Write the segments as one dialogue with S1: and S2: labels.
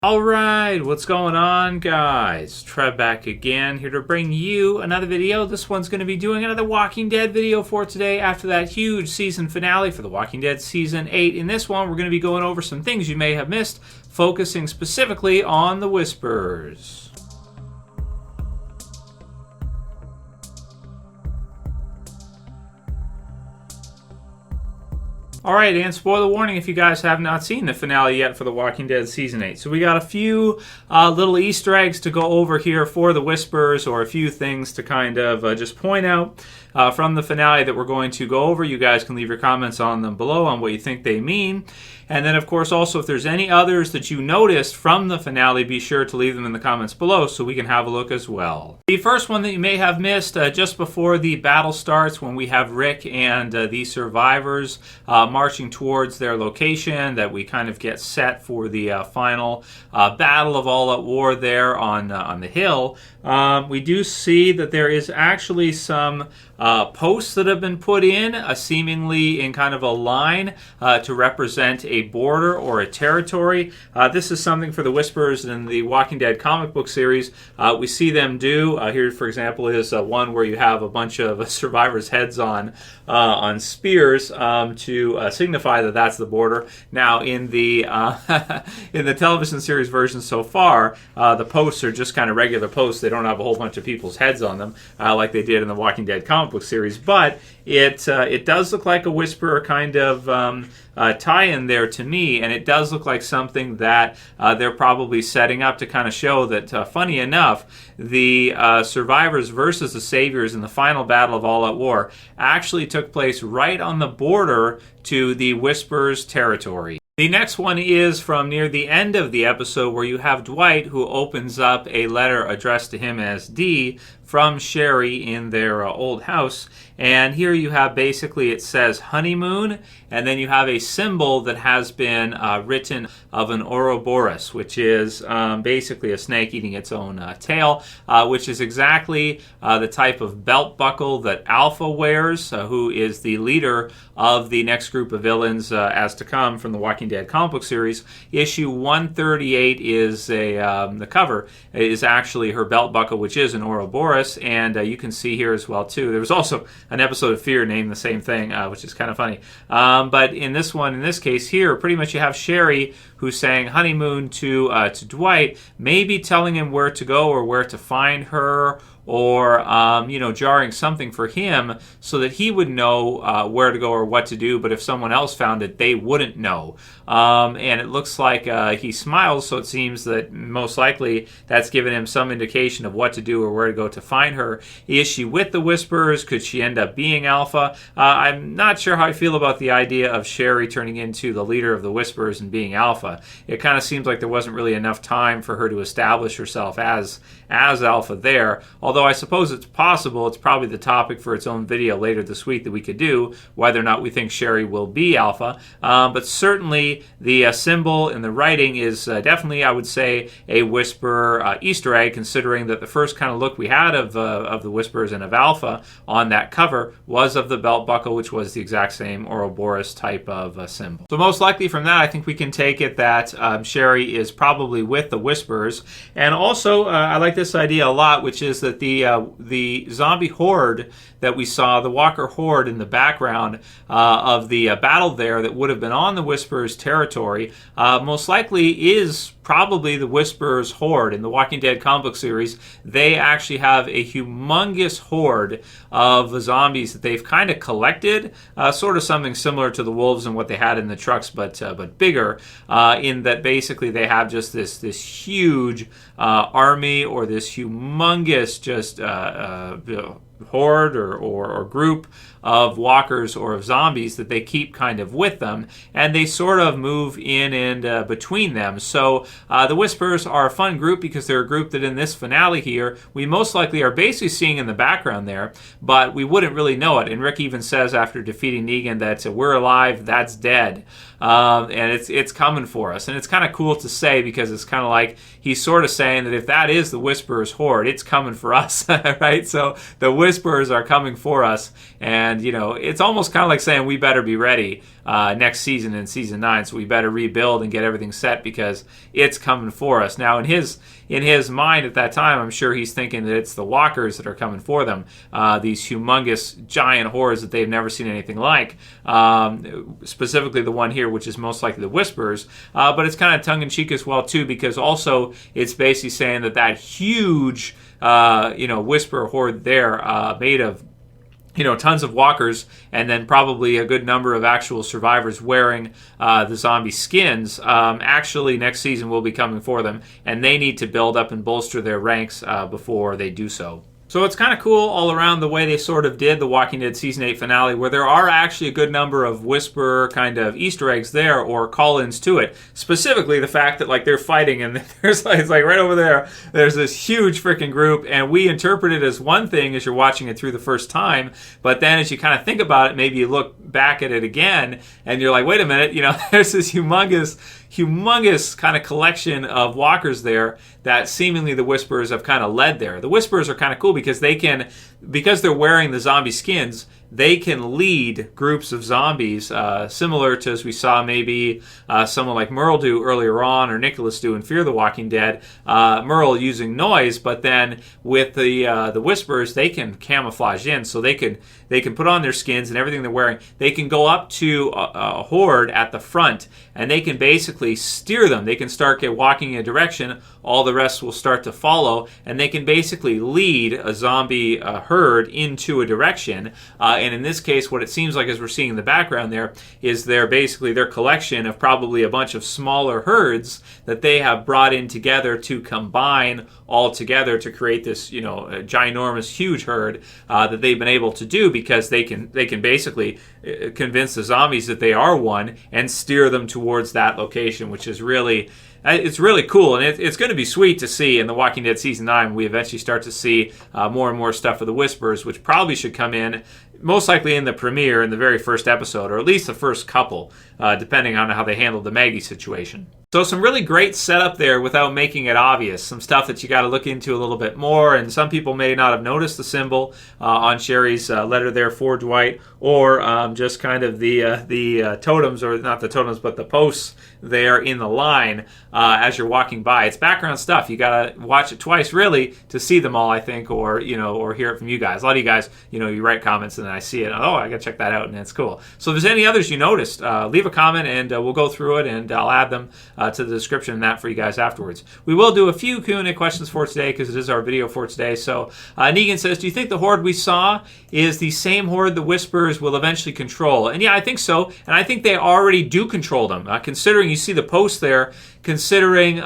S1: Alright, what's going on, guys? Trev back again, here to bring you another video. This one's going to be doing another Walking Dead video for today after that huge season finale for The Walking Dead Season 8. In this one, we're going to be going over some things you may have missed, focusing specifically on the Whispers. Alright, and spoiler warning if you guys have not seen the finale yet for The Walking Dead Season 8. So we got a few little Easter eggs to go over here for the Whispers, or a few things to kind of just point out from the finale that we're going to go over. You guys can leave your comments on them below on what you think they mean. And then, of course, also, if there's any others that you noticed from the finale, be sure to leave them in the comments below so we can have a look as well. The first one that you may have missed just before the battle starts, when we have Rick and the survivors marching towards their location, that we kind of get set for the final battle of All Out War there on the hill. We do see that there is actually some posts that have been put in, seemingly in kind of a line to represent a border or a territory. This is something for the Whispers in the Walking Dead comic book series. We see them do. Here, for example, is one where you have a bunch of survivors' heads on spears to signify that that's the border. Now, in the in the television series version so far, the posts are just kind of regular posts. They don't have a whole bunch of people's heads on them like they did in the Walking Dead comic book series, but it does look like a Whisperer kind of tie-in there to me, and it does look like something that they're probably setting up to kind of show that, funny enough, the survivors versus the saviors in the final battle of All Out War actually took place right on the border to the Whispers' territory. The next one is from near the end of the episode, where you have Dwight, who opens up a letter addressed to him as D from Sherry in their old house. And here you have, basically, it says honeymoon, and then you have a symbol that has been written of an Ouroboros, which is basically a snake eating its own tail, which is exactly the type of belt buckle that Alpha wears, who is the leader of the next group of villains as to come from the Walking Dead comic book series. Issue 138 is the cover is actually her belt buckle, which is an Ouroboros, and you can see here as well too. There was also an episode of Fear named the same thing, which is kind of funny. But in this case here, pretty much you have Sherry who's saying honeymoon to Dwight, maybe telling him where to go or where to find her, or jarring something for him so that he would know where to go or what to do, but if someone else found it, they wouldn't know. And it looks like he smiles, so it seems that most likely that's given him some indication of what to do or where to go to find her. Is she with the Whispers? Could she end up being Alpha? I'm not sure how I feel about the idea of Sherry turning into the leader of the Whispers and being Alpha. It kind of seems like there wasn't really enough time for her to establish herself as Alpha there, although I suppose it's possible. It's probably the topic for its own video later this week that we could do, whether or not we think Sherry will be Alpha. But certainly the symbol in the writing is definitely, I would say, a Whisperer Easter egg, considering that the first kind of look we had of the Whispers and of Alpha on that cover was of the belt buckle, which was the exact same Ouroboros type of symbol. So most likely from that, I think we can take it that Sherry is probably with the Whispers. And also, I like this idea a lot, which is that the zombie horde that we saw, the Walker horde in the background of the battle there that would have been on the Whispers' territory, most likely is probably the Whispers' horde. In the Walking Dead comic book series, they actually have a humongous horde of zombies that they've kind of collected, sort of something similar to the wolves and what they had in the trucks, but bigger, in that basically they have just this huge army, or this humongous just horde or group of walkers or of zombies that they keep kind of with them, and they sort of move in and between them. So the Whispers are a fun group because they're a group that in this finale here we most likely are basically seeing in the background there, but we wouldn't really know it. And Rick even says after defeating Negan that we're alive, that's dead. And it's coming for us. And it's kind of cool to say, because it's kind of like he's sort of saying that if that is the Whisperers horde, it's coming for us, right? So the Whisperers are coming for us, and And, it's almost kind of like saying we better be ready next season in season 9, so we better rebuild and get everything set because it's coming for us. Now, in his mind at that time, I'm sure he's thinking that it's the walkers that are coming for them, these humongous giant hordes that they've never seen anything like, specifically the one here, which is most likely the Whisperers, but it's kind of tongue-in-cheek as well, too, because also it's basically saying that huge Whisperer horde there made of tons of walkers, and then probably a good number of actual survivors wearing the zombie skins. Actually, next season will be coming for them, and they need to build up and bolster their ranks before they do so. So it's kind of cool all around the way they sort of did the Walking Dead Season 8 finale, where there are actually a good number of Whisperer kind of Easter eggs there, or call-ins to it. Specifically, the fact that they're fighting, and it's like right over there, there's this huge freaking group, and we interpret it as one thing as you're watching it through the first time, but then as you kind of think about it, maybe you look back at it again, and you're like, wait a minute, there's this humongous kind of collection of walkers there that seemingly the Whisperers have kind of led there. The Whisperers are kind of cool because because they're wearing the zombie skins, they can lead groups of zombies, similar to as we saw maybe someone like Merle do earlier on, or Nicholas do in Fear the Walking Dead. Merle using noise, but then with the Whisperers, they can camouflage in, so they can put on their skins and everything they're wearing. They can go up to a horde at the front, and they can basically steer them. They can start walking in a direction, all the rest will start to follow, and they can basically lead a zombie herd into a direction. And in this case, what it seems like as we're seeing in the background there is their collection of probably a bunch of smaller herds that they have brought in together to combine all together to create this, ginormous, huge herd that they've been able to do, because they can basically convince the zombies that they are one and steer them towards that location, which is really... It's really cool, and it's going to be sweet to see in The Walking Dead Season 9. We eventually start to see more and more stuff for the Whisperers, which probably should come in, most likely in the premiere, in the very first episode, or at least the first couple, depending on how they handle the Maggie situation. So some really great setup there without making it obvious. Some stuff that you got to look into a little bit more, and some people may not have noticed the symbol on Sherry's letter there for Dwight, or just kind of the totems, or not the totems, but the posts there in the line as you're walking by. It's background stuff. You got to watch it twice, really, to see them all, I think, or hear it from you guys. A lot of you guys, you write comments, and then I see it. Oh, I got to check that out, and it's cool. So if there's any others you noticed, leave a comment, and we'll go through it, and I'll add them to the description and that for you guys afterwards. We will do a few Q&A questions for today because it is our video for today. So Negan says, do you think the horde we saw is the same horde the Whisperers will eventually control? And yeah, I think so. And I think they already do control them. Considering you see the post there, considering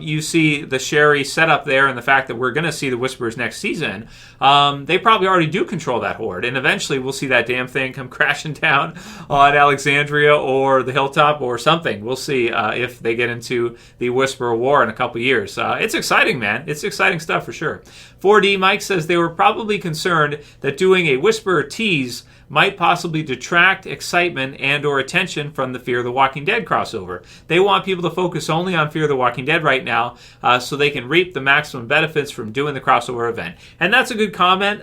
S1: you see the Sherry setup there and the fact that we're going to see the Whisperers next season, they probably already do control that horde. And eventually we'll see that damn thing come crashing down on Alexandria or the Hilltop or something. We'll see if they get into the Whisperer War in a couple years. It's exciting, man. It's exciting stuff for sure. 4D Mike says they were probably concerned that doing a Whisperer tease might possibly detract excitement and or attention from the Fear the Walking Dead crossover. They want people to focus only on Fear the Walking Dead right now so they can reap the maximum benefits from doing the crossover event. And that's a good comment.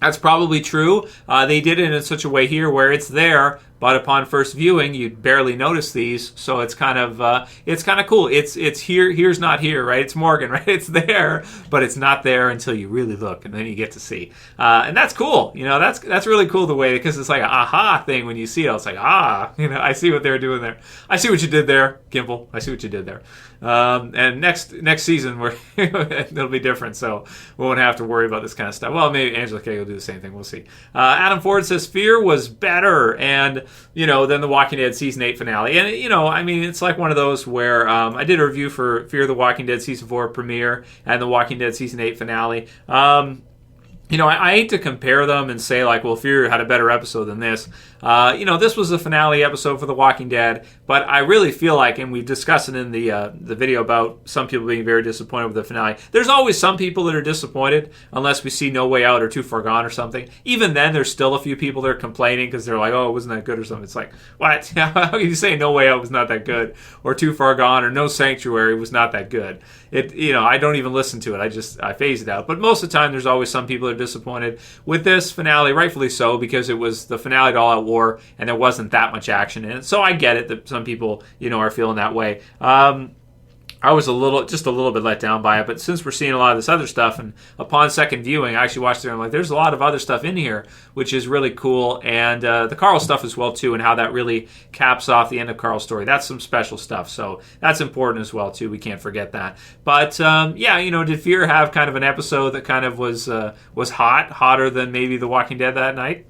S1: That's probably true. They did it in such a way here where it's there, but upon first viewing, you'd barely notice these. So it's kind of cool. It's here. Here's not here, right? It's Morgan, right? It's there, but it's not there until you really look, and then you get to see. And that's cool. That's really cool the way, because it's like an aha thing when you see it. It's like, I see what they're doing there. I see what you did there, Gimple. I see what you did there. And next season, it'll be different, so we won't have to worry about this kind of stuff. Well, maybe Angela Kay will do the same thing. We'll see. Adam Ford says Fear was better, and than the Walking Dead Season 8 finale. And it's like one of those where I did a review for Fear the Walking Dead Season 4 premiere and the Walking Dead Season 8 finale. I hate to compare them and say, Fear had a better episode than this. This was the finale episode for The Walking Dead, but I really feel like, and we discussed it in the video about some people being very disappointed with the finale. There's always some people that are disappointed, unless we see No Way Out or Too Far Gone or something. Even then, there's still a few people that are complaining because they're like, oh, it wasn't that good or something. It's like, what? How can you say No Way Out was not that good? Or Too Far Gone or No Sanctuary was not that good? I don't even listen to it. I phase it out. But most of the time, there's always some people that they're disappointed. With this finale, rightfully so, because it was the finale to All Out War, and there wasn't that much action in it. So I get it that some people, are feeling that way. I was just a little bit let down by it, but since we're seeing a lot of this other stuff, and upon second viewing, I actually watched it and I'm like, there's a lot of other stuff in here, which is really cool, and the Carl stuff as well, too, and how that really caps off the end of Carl's story. That's some special stuff, so that's important as well, too. We can't forget that. But, did Fear have kind of an episode that kind of was hotter than maybe The Walking Dead that night?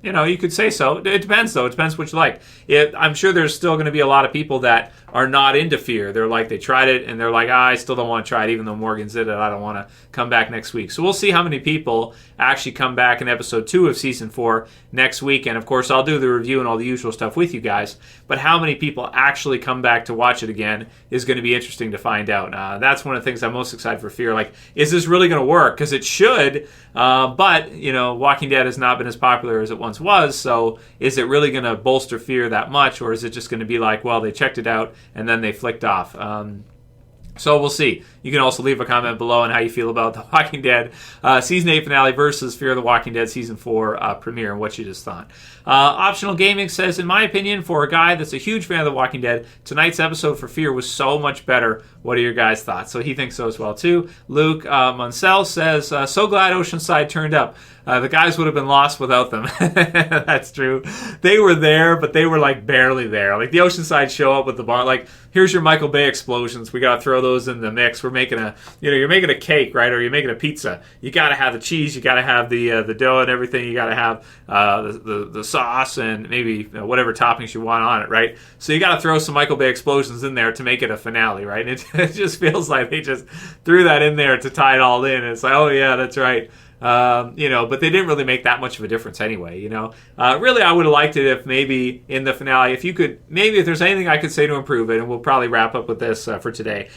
S1: You could say so. It depends, though. It depends what you like. I'm sure there's still going to be a lot of people that are not into Fear. They're like, they tried it, and they're like, I still don't want to try it, even though Morgan's did it. I don't want to come back next week. So we'll see how many people actually come back in episode 2 of season 4 next week. And, of course, I'll do the review and all the usual stuff with you guys. But how many people actually come back to watch it again is going to be interesting to find out. That's one of the things I'm most excited for Fear. Like, is this really going to work? Because it should, but, Walking Dead has not been as popular as it once was, so is it really going to bolster Fear that much, or is it just going to be like, well, they checked it out and then they flicked off? So we'll see. You can also leave a comment below on how you feel about The Walking Dead Season 8 finale versus Fear the Walking Dead Season 4 premiere, and what you just thought. Optional Gaming says, in my opinion, for a guy that's a huge fan of The Walking Dead, tonight's episode for Fear was so much better. What are your guys' thoughts? So he thinks so as well, too. Luke Munsell says, so glad Oceanside turned up. The guys would have been lost without them. That's true. They were there, but they were like barely there. Like the Oceanside show up with the bar, like, here's your Michael Bay explosions. We got to throw those in the mix. We're making you're making a cake, right? Or you're making a pizza. You got to have the cheese. You got to have the dough and everything. You got to have the sauce and maybe whatever toppings you want on it, right? So you got to throw some Michael Bay explosions in there to make it a finale, right? And it just feels like they just threw that in there to tie it all in. And it's like, oh yeah, that's right. But they didn't really make that much of a difference anyway, Really, I would have liked it if maybe in the finale, if there's anything I could say to improve it, and we'll probably wrap up with this for today.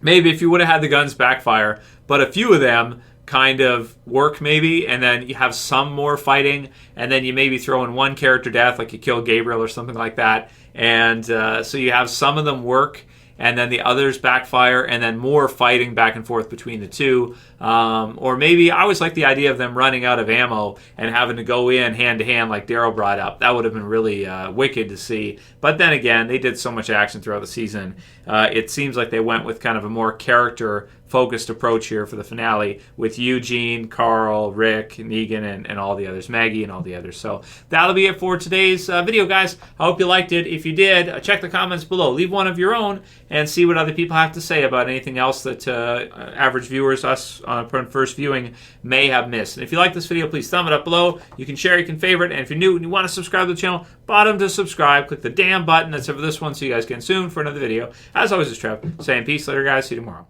S1: Maybe if you would have had the guns backfire, but a few of them kind of work maybe, and then you have some more fighting, and then you maybe throw in one character death, like you kill Gabriel or something like that, and so you have some of them work, and then the others backfire, and then more fighting back and forth between the two. Or maybe I always like the idea of them running out of ammo and having to go in hand-to-hand like Daryl brought up. That would have been really wicked to see. But then again, they did so much action throughout the season. It seems like they went with kind of a more character-focused approach here for the finale with Eugene, Carl, Rick, Negan, and all the others, Maggie and all the others. So that'll be it for today's video, guys. I hope you liked it. If you did, check the comments below. Leave one of your own and see what other people have to say about anything else that average viewers, us on first viewing, may have missed. And if you like this video, please thumb it up below. You can share, you can favorite, and if you're new and you want to subscribe to the channel, bottom to subscribe. Click the damn button. That's it for this one. See you guys again soon for another video. As always, it's Trev saying peace later, guys. See you tomorrow.